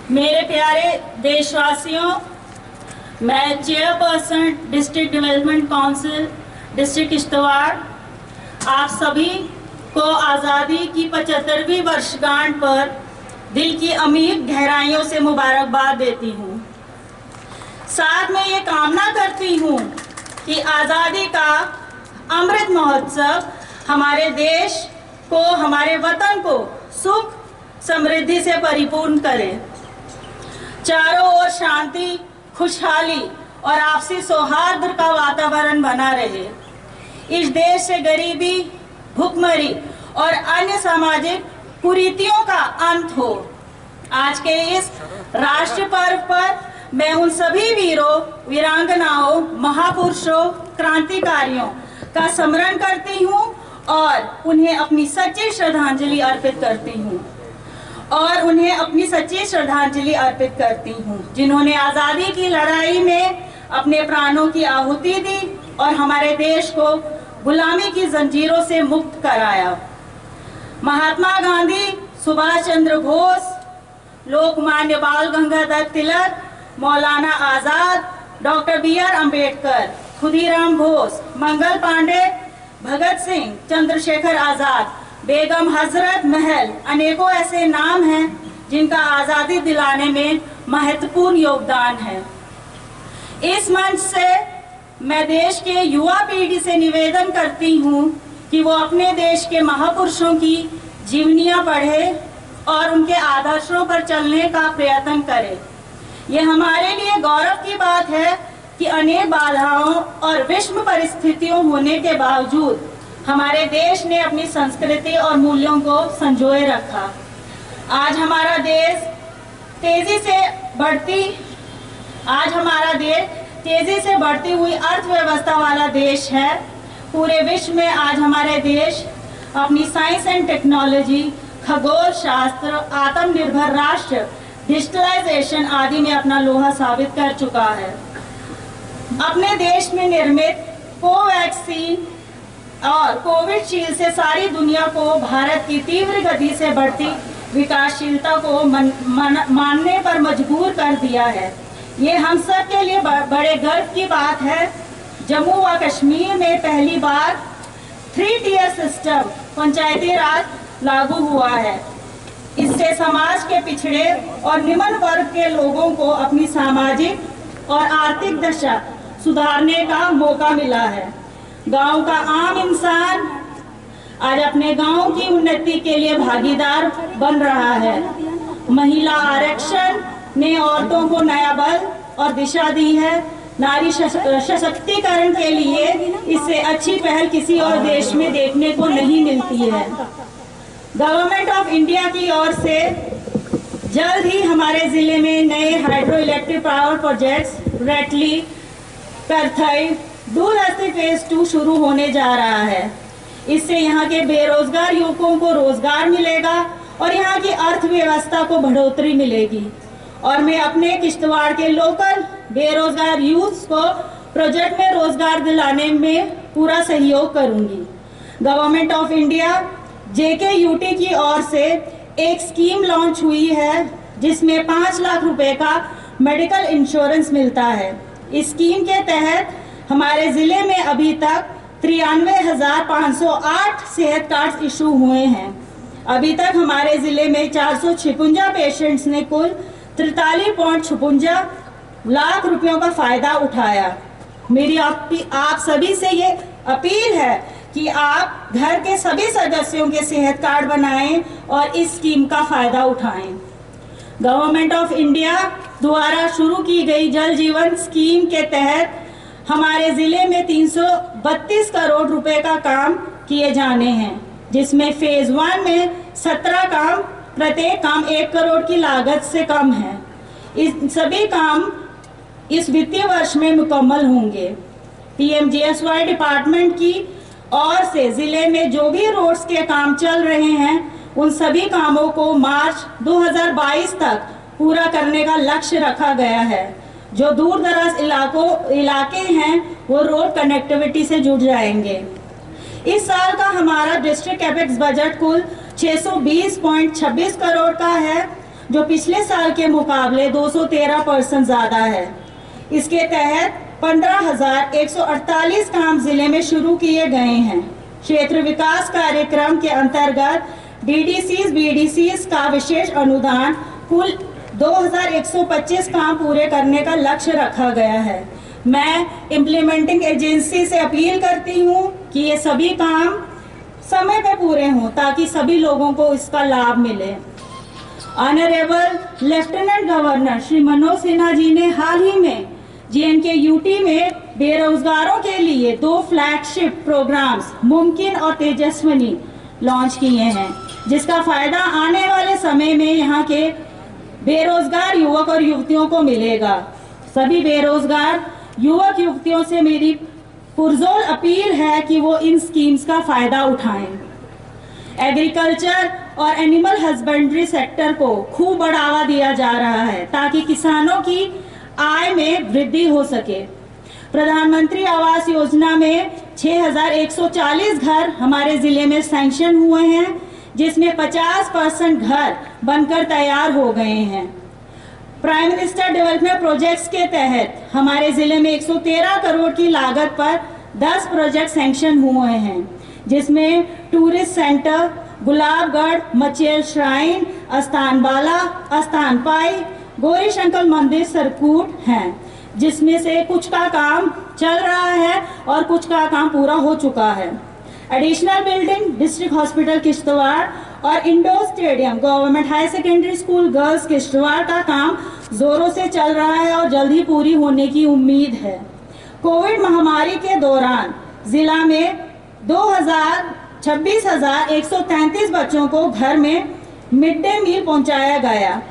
मेरे प्यारे देशवासियों, मैं chairperson district development council district Kishtwar आप सभी को आज़ादी की 75वीं वर्षगांठ पर दिल की अमीर गहराइयों से मुबारकबाद देती हूँ। साथ में ये कामना करती हूँ कि आज़ादी का अमृत महोत्सव हमारे देश को, हमारे वतन को सुख समृद्धि से परिपूर्ण करे। चारों ओर शांति, खुशहाली और आपसी सौहार्द का वातावरण बना रहे। इस देश से गरीबी, भुखमरी और अन्य सामाजिक कुरीतियों का अंत हो। आज के इस राष्ट्र पर्व पर मैं उन सभी वीरों, वीरांगनाओं, महापुरुषों, क्रांतिकारियों का स्मरण करती हूँ और उन्हें अपनी सच्ची श्रद्धांजलि अर्पित करती हूँ जिन्होंने आज़ादी की लड़ाई में अपने प्राणों की आहुति दी और हमारे देश को गुलामी की जंजीरों से मुक्त कराया। महात्मा गांधी, सुभाष चंद्र बोस, लोकमान्य बाल गंगाधर तिलक, मौलाना आज़ाद, डॉक्टर B.R. अम्बेडकर, खुदीराम बोस, मंगल पांडे, भगत सिंह, चंद्रशेखर आज़ाद, बेगम हजरत महल, अनेकों ऐसे नाम हैं जिनका आज़ादी दिलाने में महत्वपूर्ण योगदान है। इस मंच से मैं देश के युवा पीढ़ी से निवेदन करती हूँ कि वो अपने देश के महापुरुषों की जीवनियाँ पढ़े और उनके आदर्शों पर चलने का प्रयत्न करे। ये हमारे लिए गौरव की बात है कि अनेक बाधाओं और विषम परिस्थितियों होने के बावजूद हमारे देश ने अपनी संस्कृति और मूल्यों को संजोए रखा। आज हमारा देश तेजी से बढ़ती हुई अर्थव्यवस्था वाला देश है। पूरे विश्व में आज हमारे देश अपनी साइंस एंड टेक्नोलॉजी, खगोल शास्त्र, आत्मनिर्भर राष्ट्र, डिजिटलाइजेशन आदि में अपना लोहा साबित कर चुका है। अपने देश में निर्मित कोवैक्सीन और कोविशील्ड से सारी दुनिया को भारत की तीव्र गति से बढ़ती विकासशीलता को मानने पर मजबूर कर दिया है। ये हम सब के लिए बड़े गर्व की बात है। जम्मू व कश्मीर में पहली बार 3-tier सिस्टम पंचायती राज लागू हुआ है। इससे समाज के पिछड़े और निम्न वर्ग के लोगों को अपनी सामाजिक और आर्थिक दशा सुधारने का मौका मिला है। गांव का आम इंसान आज अपने गांव की उन्नति के लिए भागीदार बन रहा है। महिला आरक्षण ने औरतों को नया बल और दिशा दी है। नारी सशक्तिकरण के लिए इससे अच्छी पहल किसी और देश में देखने को नहीं मिलती है। गवर्नमेंट ऑफ इंडिया की ओर से जल्द ही हमारे जिले में नए हाइड्रो इलेक्ट्रिक पावर प्रोजेक्ट्स रेटली, करथई, दूरदर्शी फेज 2 शुरू होने जा रहा है। इससे यहाँ के बेरोजगार युवकों को रोजगार मिलेगा और यहाँ की अर्थव्यवस्था को बढ़ोतरी मिलेगी। और मैं अपने किश्तवाड़ के लोकल बेरोजगार यूथ को प्रोजेक्ट में रोजगार दिलाने में पूरा सहयोग करूंगी। गवर्नमेंट ऑफ इंडिया JKUT की ओर से एक स्कीम लॉन्च हुई है जिसमें 5 लाख रुपए का मेडिकल इंश्योरेंस मिलता है। इस स्कीम के तहत हमारे जिले में अभी तक 93,508 सेहत कार्ड इशू हुए हैं। अभी तक हमारे जिले में 456 पेशेंट्स ने कुल 43.56 लाख रुपयों का फायदा उठाया। मेरी आप सभी से ये अपील है कि आप घर के सभी सदस्यों के सेहत कार्ड बनाएं और इस स्कीम का फायदा उठाएं। गवर्नमेंट ऑफ इंडिया द्वारा शुरू की गई जल जीवन स्कीम के तहत हमारे जिले में 332 करोड़ रुपए का काम किए जाने हैं, जिसमें फेज 1 में 17 काम, प्रत्येक काम 1 करोड़ की लागत से कम है। इस सभी काम इस वित्तीय वर्ष में मुकम्मल होंगे। PMGSY डिपार्टमेंट की ओर से जिले में जो भी रोड्स के काम चल रहे हैं उन सभी कामों को मार्च 2022 तक पूरा करने का लक्ष्य रखा गया है। जो दूर दराज इलाके हैं वो रोड कनेक्टिविटी से जुड़ जाएंगे। इस साल का हमारा डिस्ट्रिक्ट कैपेक्स बजट कुल 620.26 करोड़ का है। जो पिछले साल के मुकाबले 213% ज़्यादा है। इसके तहत 15,148 काम जिले में शुरू किए गए हैं। क्षेत्र विकास कार्यक्रम के अंतर्गत DDCs, BDCs का विशेष अनुदान कुल 2,125 काम पूरे करने का लक्ष्य रखा गया है। मैं इम्प्लीमेंटिंग एजेंसी से अपील करती हूँ कि ये सभी काम समय पे पूरे हों ताकि सभी लोगों को इसका लाभ मिले। Honourable lieutenant governor Shri Manoj Sinha ji ने हाल ही में JNK UT में बेरोजगारों के लिए 2 फ्लैगशिप प्रोग्राम्स मुमकिन और तेजस्विनी लॉन्च किए हैं, जिसका फायदा आने वाले समय में यहाँ के बेरोजगार युवक और युवतियों को मिलेगा। सभी बेरोजगार युवक युवतियों से मेरी पुरजोर अपील है कि वो इन स्कीम्स का फायदा उठाएं। एग्रीकल्चर और एनिमल हस्बेंड्री सेक्टर को खूब बढ़ावा दिया जा रहा है ताकि किसानों की आय में वृद्धि हो सके। प्रधानमंत्री आवास योजना में 6,140 घर हमारे जिले में सैंक्शन हुए हैं, जिसमें 50% घर बनकर तैयार हो गए हैं। प्राइम मिनिस्टर डेवलपमेंट प्रोजेक्ट्स के तहत हमारे जिले में 113 करोड़ की लागत पर 10 प्रोजेक्ट सैंक्शन हुए हैं, जिसमें tourist centre, Gulabgarh, Machail shrine, Asthanbala, Asthanpai, Gauri Shankar मंदिर, सरकूट हैं, जिसमें से कुछ का काम चल रहा है और कुछ का काम पूरा हो चुका है। Additional building district hospital Kishtwar और indoor stadium government high secondary school girls Kishtwar का काम जोरों से चल रहा है और जल्द ही पूरी होने की उम्मीद है। कोविड महामारी के दौरान जिला में 26,133 बच्चों को घर में मिड डे मील पहुंचाया गया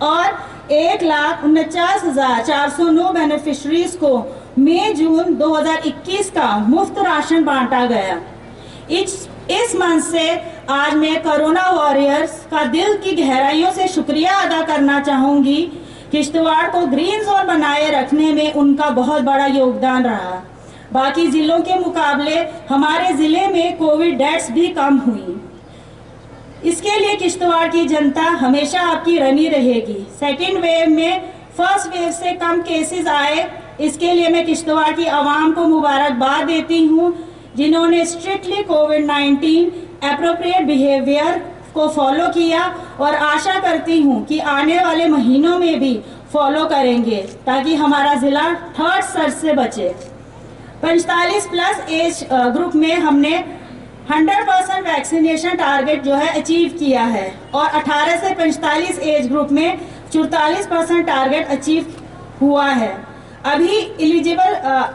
और 1,49,409 बेनिफिशरीज को मई जून 2021 का मुफ्त राशन बांटा गया। इस मंच से आज मैं कोरोना वॉरियर्स का दिल की गहराइयों से शुक्रिया अदा करना चाहूंगी। किश्तवाड़ को ग्रीन जोन बनाए रखने में उनका बहुत बड़ा योगदान रहा। बाकी जिलों के मुकाबले हमारे जिले में कोविड डेथ्स भी कम हुई। इसके लिए किश्तवाड़ की जनता हमेशा आपकी ऋणी रहेगी। सेकेंड वेव में फर्स्ट वेव से कम केसेस आए, इसके लिए मैं किश्तवाड़ की आवाम को मुबारकबाद देती हूँ, जिन्होंने स्ट्रिक्टली कोविड-19 एप्रोप्रिएट बिहेवियर को फॉलो किया और आशा करती हूँ कि आने वाले महीनों में भी फॉलो करेंगे ताकि हमारा ज़िला थर्ड सर्ज से बचे। 45+ एज ग्रुप में हमने 100% वैक्सीनेशन टारगेट जो है अचीव किया है और 18 से 45 एज ग्रुप में 44% टारगेट अचीव हुआ है। अभी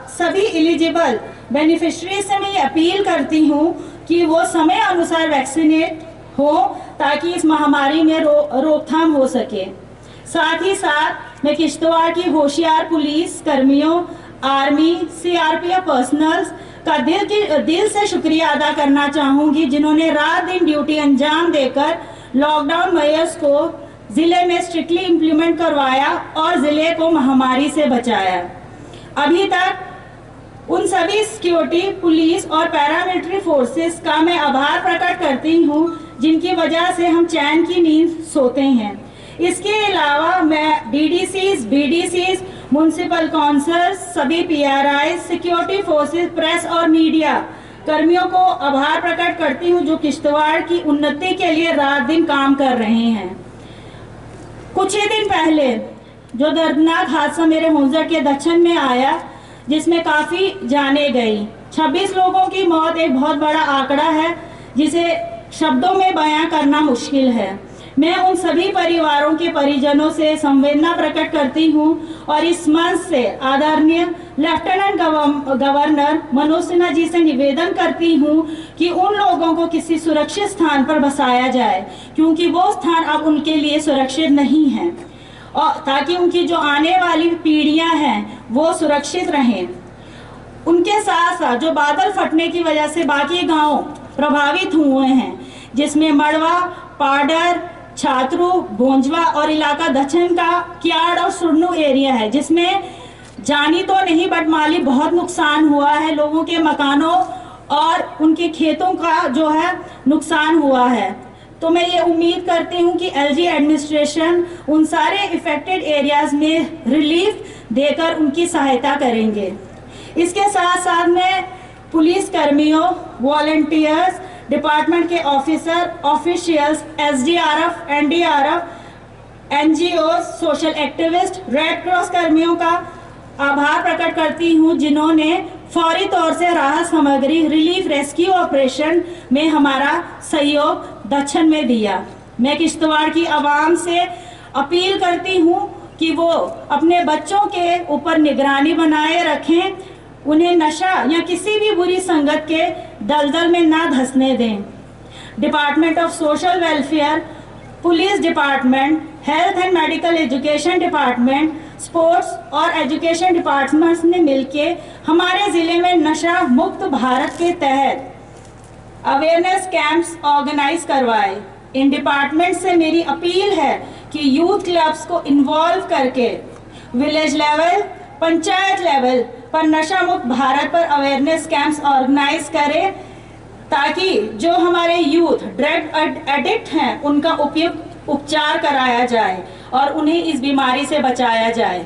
सभी एलिजिबल बेनिफिशरी से मैं ये अपील करती हूँ कि वो समय अनुसार वैक्सीनेट हो ताकि इस महामारी में रोकथाम हो सके। साथ ही साथ मैं किश्तवाड़ की होशियार पुलिस कर्मियों, आर्मी, CRPF पर्सनल्स का दिल से शुक्रिया अदा करना चाहूँगी, जिन्होंने रात दिन ड्यूटी अंजाम देकर लॉकडाउन मेयर्स को ज़िले में स्ट्रिक्टली इम्प्लीमेंट करवाया और ज़िले को महामारी से बचाया। अभी तक उन सभी सिक्योरिटी, पुलिस और पैरामिलिट्री फोर्सेस का मैं आभार प्रकट करती हूँ, जिनकी वजह से हम चैन की नींद सोते हैं। इसके अलावा मैं DDCs, BDCs, म्यूनसिपल काउंसिलर्स, सभी PRI, सिक्योरिटी फोर्सेस, प्रेस और मीडिया कर्मियों को आभार प्रकट करती हूँ, जो किश्तवाड़ की उन्नति के लिए रात दिन काम कर रहे हैं। कुछ ही दिन पहले जो दर्दनाक हादसा मेरे होंजर के दक्षिण में आया, जिसमें काफ़ी जाने गई, 26 लोगों की मौत एक बहुत बड़ा आंकड़ा है जिसे शब्दों में बयां करना मुश्किल है। मैं उन सभी परिवारों के परिजनों से संवेदना प्रकट करती हूं और इस मंच से आदरणीय लेफ्टिनेंट गवर्नर मनोज सिन्हा जी से निवेदन करती हूं कि उन लोगों को किसी सुरक्षित स्थान पर बसाया जाए, क्योंकि वो स्थान अब उनके लिए सुरक्षित नहीं है, और ताकि उनकी जो आने वाली पीढ़ियां हैं वो सुरक्षित रहें। उनके साथ साथ जो बादल फटने की वजह से बाकी गांव प्रभावित हुए हैं, जिसमें मड़वा, पाडर, छात्रू, भोंजवा और इलाका दक्षिण का क्याड़ और सुरनू एरिया है, जिसमें जानी तो नहीं बट माली बहुत नुकसान हुआ है। लोगों के मकानों और उनके खेतों का जो है नुकसान हुआ है। तो मैं ये उम्मीद करती हूँ कि एलजी एडमिनिस्ट्रेशन उन सारे इफेक्टेड एरियाज में रिलीफ देकर उनकी सहायता करेंगे। इसके साथ साथ में पुलिस कर्मियों, वॉलंटियर्स, डिपार्टमेंट के officials, SDRF, NDRF, NGO, social activist, red cross कर्मियों का आभार प्रकट करती हूँ जिन्होंने फौरी तौर से राहत सामग्री रिलीफ रेस्क्यू ऑपरेशन में हमारा सहयोग दक्षिण में दिया। मैं किश्तवाड़ की आवाम से अपील करती हूँ कि वो अपने बच्चों के ऊपर निगरानी बनाए रखें, उन्हें नशा या किसी भी बुरी संगत के दलदल में ना धंसने दें। Department of social welfare, police department, health and medical education department, sports और एजुकेशन डिपार्टमेंट्स ने मिलके हमारे ज़िले में नशा मुक्त भारत के तहत अवेयरनेस कैंप्स ऑर्गेनाइज करवाए। इन डिपार्टमेंट से मेरी अपील है कि यूथ क्लब्स को इन्वॉल्व करके विलेज लेवल, पंचायत लेवल पर नशा मुक्त भारत पर अवेयरनेस कैंप्स ऑर्गेनाइज करें, ताकि जो हमारे यूथ ड्रग एडिक्ट हैं उनका उपयुक्त उपचार कराया जाए और उन्हें इस बीमारी से बचाया जाए।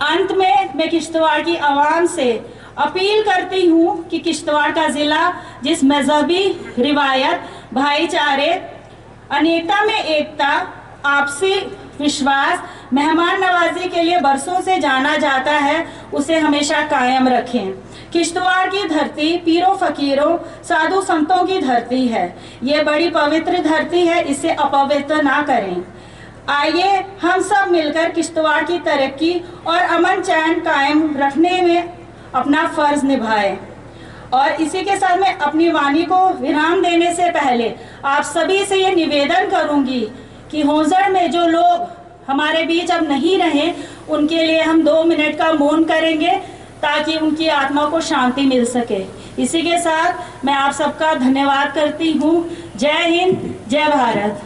अंत में मैं किश्तवाड़ की आवाम से अपील करती हूँ कि किश्तवाड़ का ज़िला जिस मजहबी रिवायत, भाईचारे, अनेकता में एकता, आपसी विश्वास, मेहमान नवाजी के लिए बरसों से जाना जाता है, उसे हमेशा कायम रखें। किश्तवाड़ की धरती पीरों फकीरों, साधु संतों की धरती है। ये बड़ी पवित्र धरती है, इसे अपवित्र ना करें। आइए हम सब मिलकर किश्तवाड़ की तरक्की और अमन चैन कायम रखने में अपना फर्ज निभाएं। और इसी के साथ मैं अपनी वाणी को विराम देने से पहले आप सभी से ये निवेदन करूंगी कि होंजड़ में जो लोग हमारे बीच अब नहीं रहे, उनके लिए हम 2 मिनट का मौन करेंगे ताकि उनकी आत्मा को शांति मिल सके। इसी के साथ मैं आप सबका धन्यवाद करती हूँ। जय हिंद, जय भारत।